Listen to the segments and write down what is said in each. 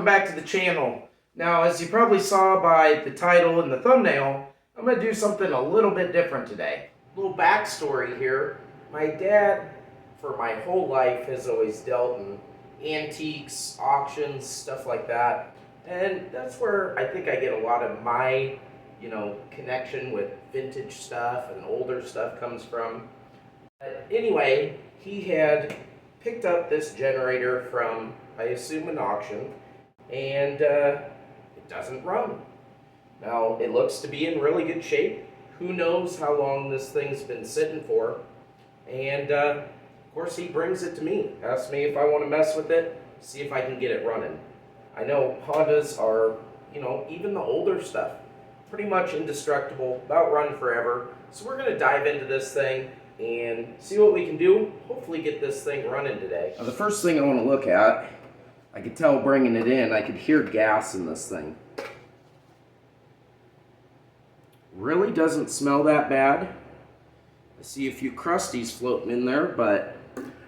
welcome back to the channel. Now, as you probably saw by the title and the thumbnail, I'm going to do something a little bit different today. A little backstory here. My dad, for my whole life, has always dealt in antiques, auctions, stuff like that. And that's where I think I get a lot of my, connection with vintage stuff and older stuff comes from. But anyway, he had picked up this generator from, I assume, an auction, and it doesn't run. Now, it looks to be in really good shape. Who knows how long this thing's been sitting for. And of course, he brings it to me, asks me if I want to mess with it, see if I can get it running. I know Hondas are, even the older stuff, pretty much indestructible, about run forever. So we're going to dive into this thing and see what we can do. Hopefully get this thing running today. Now, the first thing I want to look at, I could tell bringing it in, I could hear gas in this thing. Really doesn't smell that bad. I see a few crusties floating in there, but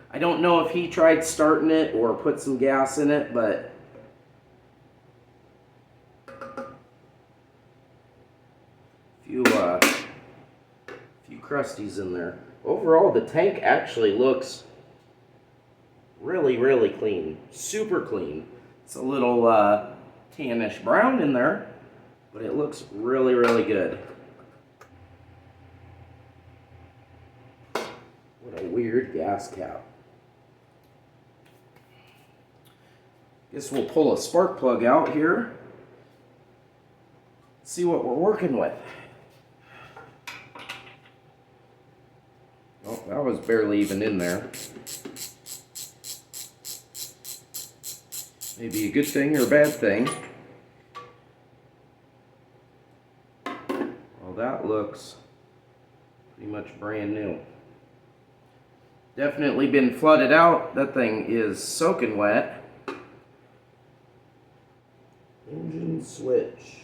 I don't know if he tried starting it or put some gas in it, but few crusties in there. Overall, the tank actually looks really, really clean. Super clean. It's a little tannish brown in there, but it looks really, really good. What a weird gas cap. Guess we'll pull a spark plug out here. See what we're working with. Oh, that was barely even in there. Maybe a good thing or a bad thing. Well, that looks pretty much brand new. Definitely been flooded out. That thing is soaking wet. Engine switch.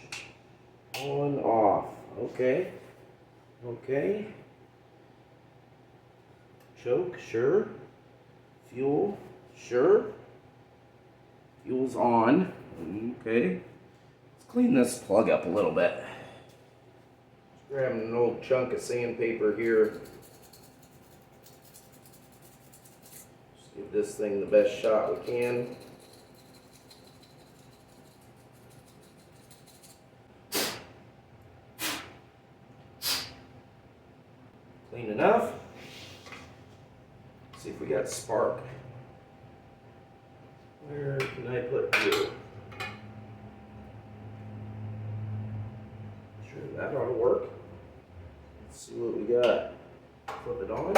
On, off. Okay. Okay. Choke, sure. Fuel, sure. Fuel's on. Okay. Let's clean this plug up a little bit. Just grabbing an old chunk of sandpaper here. Just give this thing the best shot we can. Clean enough. See if we got spark. Where can I put you? Sure, that ought to work. Let's see what we got. Flip it on.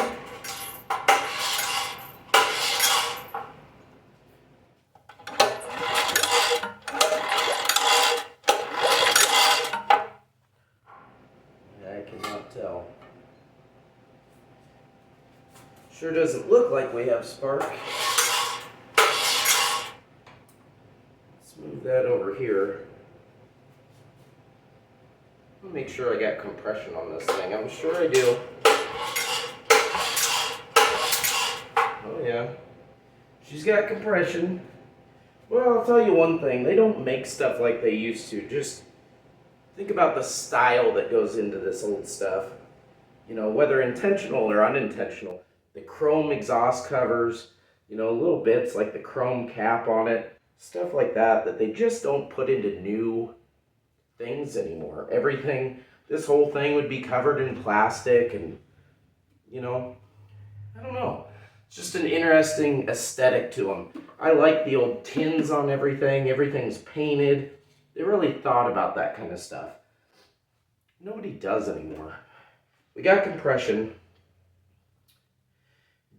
I cannot tell. Sure doesn't look like we have spark. Let's move that over here. Let me make sure I got compression on this thing. I'm sure I do. Oh yeah. She's got compression. Well, I'll tell you one thing. They don't make stuff like they used to. Just think about the style that goes into this old stuff. Whether intentional or unintentional. The chrome exhaust covers, little bits like the chrome cap on it, stuff like that, that they just don't put into new things anymore. Everything, this whole thing would be covered in plastic and, I don't know. It's just an interesting aesthetic to them. I like the old tins on everything. Everything's painted. They really thought about that kind of stuff. Nobody does anymore. We got compression.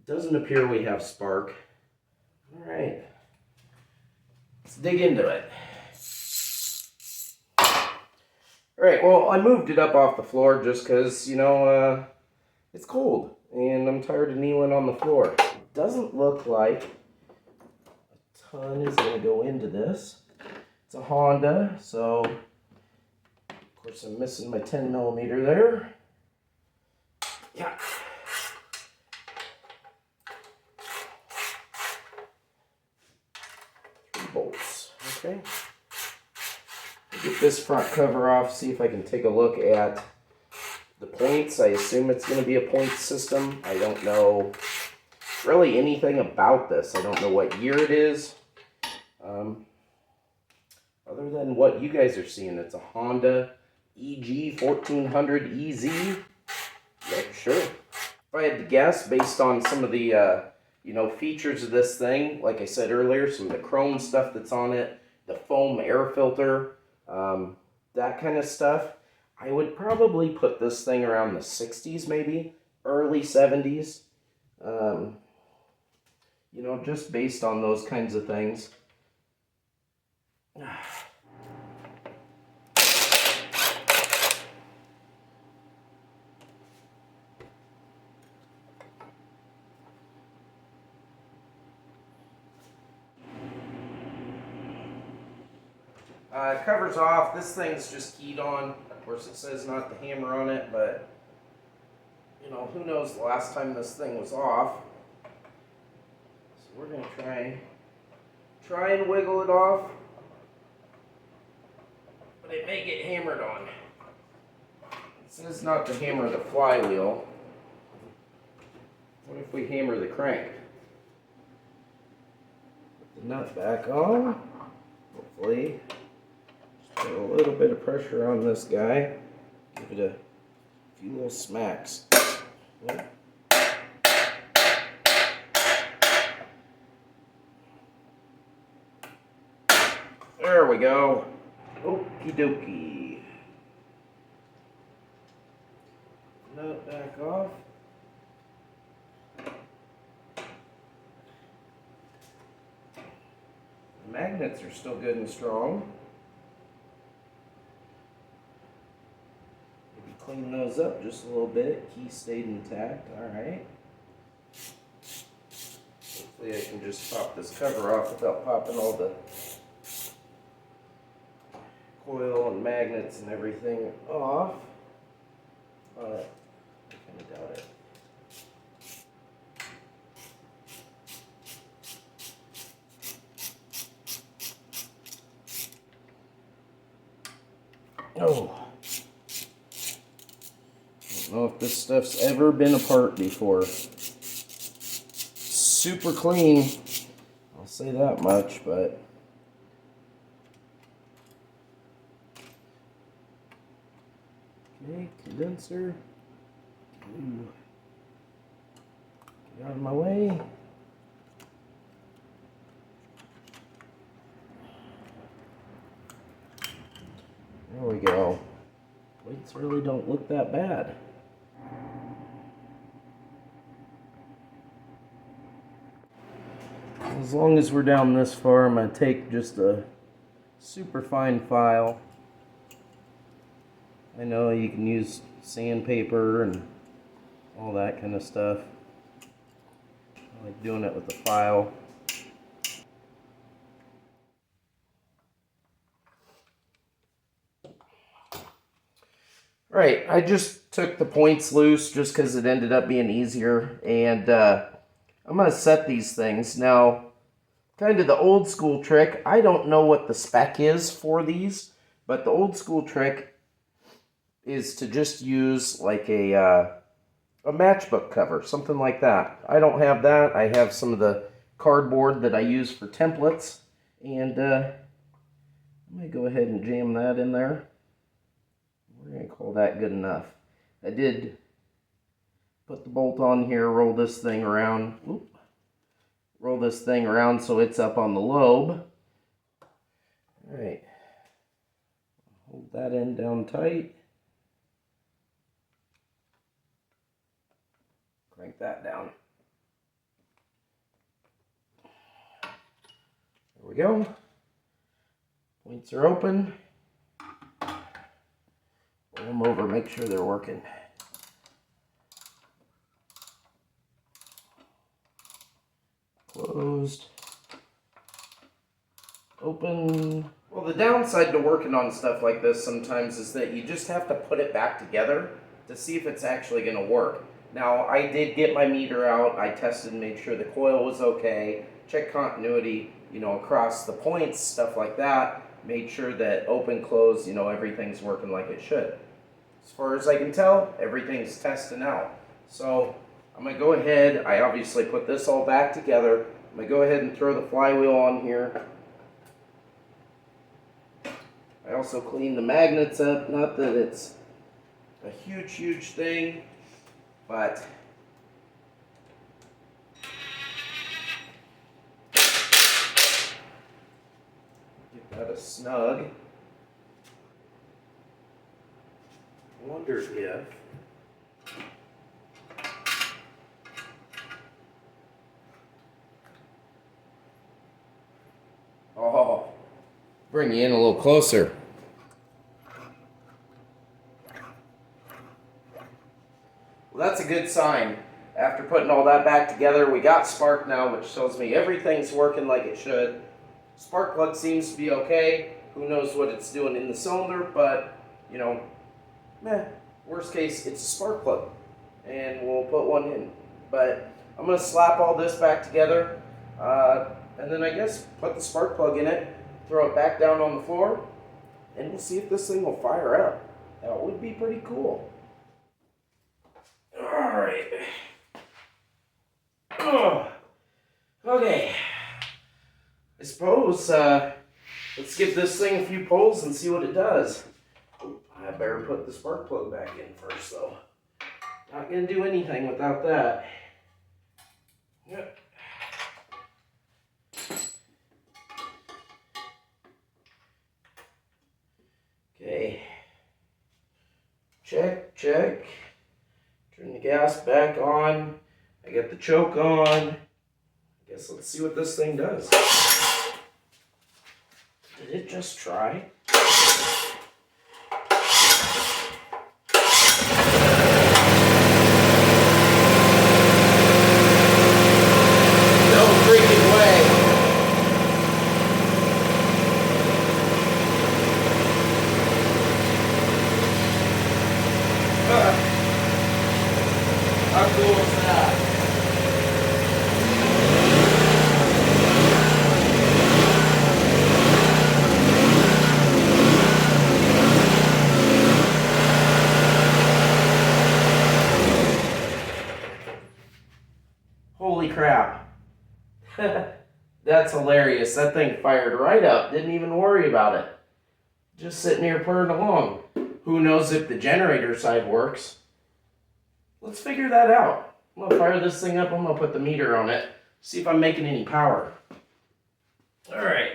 Doesn't appear we have spark. All right, let's dig into it. All right, well, I moved it up off the floor just because, it's cold and I'm tired of kneeling on the floor. It doesn't look like a ton is going to go into this. It's a Honda, so of course I'm missing my 10mm there. Yeah. 3 bolts. Okay. Get this front cover off, see if I can take a look at the points. I assume it's going to be a point system. I don't know really anything about this. I don't know what year it is. Other than what you guys are seeing, it's a Honda EG 1400 EZ. Yep, sure. If I had to guess, based on some of the features of this thing, like I said earlier, some of the chrome stuff that's on it, the foam air filter, that kind of stuff, I would probably put this thing around the 60s, maybe early 70s. Just based on those kinds of things. Cover's off. This thing's just keyed on. Of course, it says not to hammer on it, but who knows the last time this thing was off. So we're gonna try and wiggle it off, but it may get hammered on. It says not to hammer the flywheel. What if we hammer the crank? Put the nut back on. Hopefully. Just put a little bit of pressure on this guy. Give it a few little smacks. Yep. There we go. Okie dokie. Nut back off. The magnets are still good and strong. Maybe clean those up just a little bit. Key stayed intact. Alright. Hopefully I can just pop this cover off without popping all the coil and magnets and everything off. But I kind of doubt it. Oh, I don't know if this stuff's ever been apart before. Super clean, I'll say that much, but okay, condenser. Ooh. Get out of my way. There we go. Weights really don't look that bad. As long as we're down this far, I'm going to take just a super fine file. I know you can use sandpaper and all that kind of stuff. I like doing it with the file. Right, I just took the points loose just because it ended up being easier, and I'm going to set these things. Now, kind of the old school trick, I don't know what the spec is for these, but the old school trick is to just use like a matchbook cover, something like that. I don't have that. I have some of the cardboard that I use for templates, and I'm going to go ahead and jam that in there. We're going to call that good enough. I did put the bolt on here, roll this thing around. Oop. Roll this thing around so it's up on the lobe. Alright. Hold that end down tight. Crank that down. There we go. Points are open. Roll them over, make sure they're working. Closed. Open. Well, the downside to working on stuff like this sometimes is that you just have to put it back together to see if it's actually going to work. Now, I did get my meter out. I tested and made sure the coil was okay. check continuity, you know, across the points, stuff like that. Made sure that open, close, you know, everything's working like it should. As far as I can tell, everything's testing out. So I'm going to go ahead, I obviously put this all back together. I'm going to go ahead and throw the flywheel on here. I also cleaned the magnets up, not that it's a huge thing, but get that a snug. I wonder if bring you in a little closer. Well, that's a good sign. After putting all that back together, we got spark now, which tells me everything's working like it should. Spark plug seems to be okay. Who knows what it's doing in the cylinder, but, you know, worst case, it's a spark plug. And we'll put one in. But I'm going to slap all this back together, and then I guess put the spark plug in it, throw it back down on the floor, and we'll see if this thing will fire up. That would be pretty cool. Alright. Oh. Okay. I suppose, let's give this thing a few pulls and see what it does. I better put the spark plug back in first, though. Not going to do anything without that. Yep. Okay. Check. Turn the gas back on. I got the choke on. I guess let's see what this thing does. Did it just try? No freaking way. How cool is that? Holy crap. That's hilarious. That thing fired right up. Didn't even worry about it. Just sitting here purring along. Who knows if the generator side works? Let's figure that out. I'm going to fire this thing up. I'm going to put the meter on it. See if I'm making any power. Alright.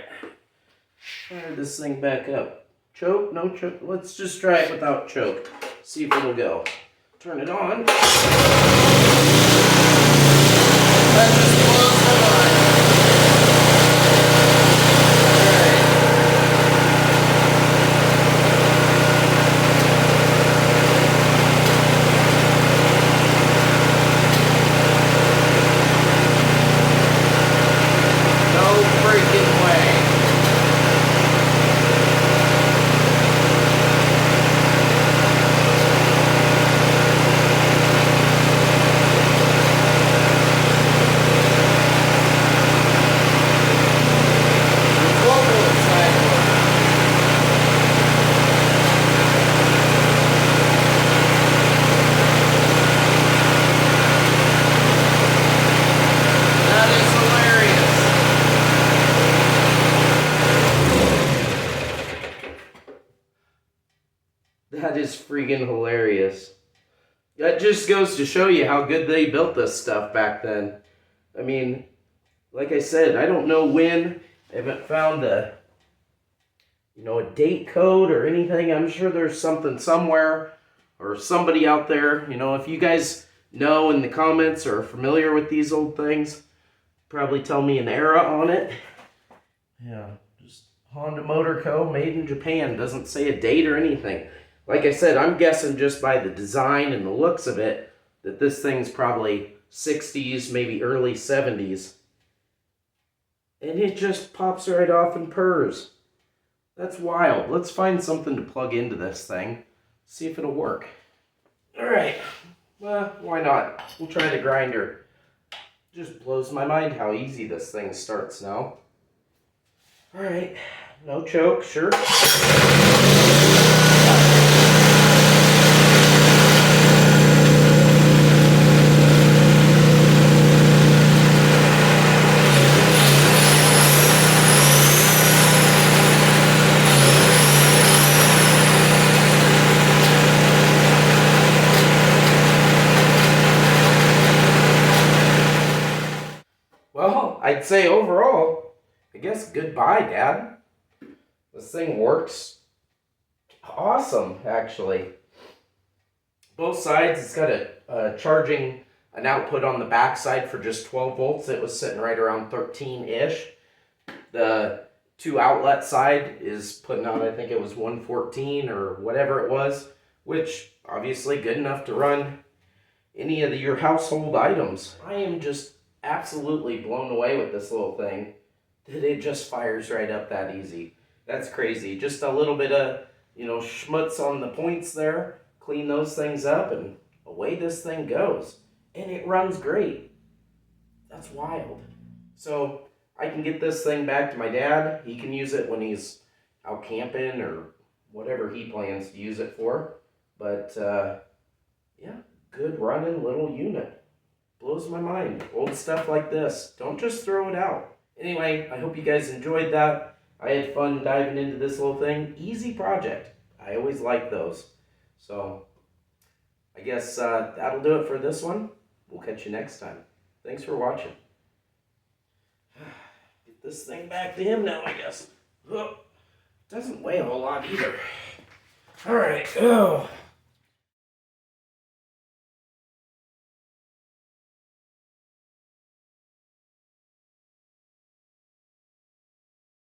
Fire this thing back up. Choke? No choke? Let's just try it without choke. See if it'll go. Turn it on. That just blows my mind. That is freaking hilarious. That just goes to show you how good they built this stuff back then. I mean, like I said, I don't know when. I haven't found a date code or anything. I'm sure there's something somewhere or somebody out there. You know, if you guys know in the comments or are familiar with these old things, probably tell me an era on it. Yeah, just Honda Motor Co. made in Japan. Doesn't say a date or anything. Like I said, I'm guessing just by the design and the looks of it that this thing's probably 60s, maybe early 70s. And it just pops right off and purrs. That's wild. Let's find something to plug into this thing. See if it'll work. Alright. Well, why not? We'll try the grinder. Just blows my mind how easy this thing starts now. Alright, no choke, sure. Well, I'd say overall, I guess goodbye, Dad. This thing works awesome, actually. Both sides, it's got a charging, an output on the back side for just 12 volts. It was sitting right around 13-ish. The 2 outlet side is putting out, I think it was 114 or whatever it was, which obviously good enough to run any of your household items. I am just absolutely blown away with this little thing, that it just fires right up that easy. That's crazy. Just a little bit of, schmutz on the points there. Clean those things up and away this thing goes. And it runs great. That's wild. So I can get this thing back to my dad. He can use it when he's out camping or whatever he plans to use it for. But yeah, good running little unit. Blows my mind. Old stuff like this, don't just throw it out. Anyway, I hope you guys enjoyed that. I had fun diving into this little thing. Easy project. I always like those. So I guess that'll do it for this one. We'll catch you next time. Thanks for watching. Get this thing back to him now, I guess. Oh, doesn't weigh a whole lot either. All right. Oh.